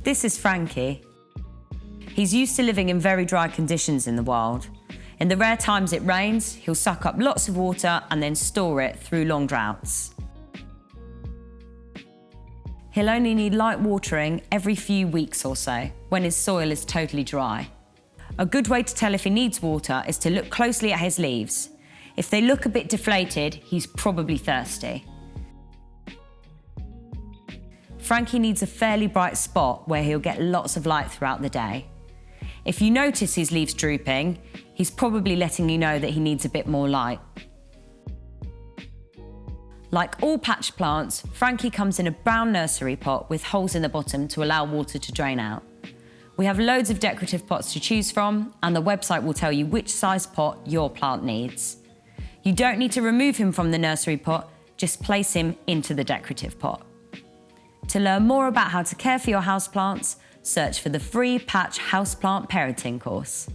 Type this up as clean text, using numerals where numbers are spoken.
This is Frankie. He's used to living in very dry conditions in the wild. In the rare times it rains, he'll suck up lots of water and then store it through long droughts. He'll only need light watering every few weeks or so, when his soil is totally dry. A good way to tell if he needs water is to look closely at his leaves. If they look a bit deflated, he's probably thirsty. Frankie needs a fairly bright spot where he'll get lots of light throughout the day. If you notice his leaves drooping, he's probably letting you know that he needs a bit more light. Like all patch plants, Frankie comes in a brown nursery pot with holes in the bottom to allow water to drain out. We have loads of decorative pots to choose from, and the website will tell you which size pot your plant needs. You don't need to remove him from the nursery pot, just place him into the decorative pot. To learn more about how to care for your houseplants, search for the free Patch Houseplant Parenting course.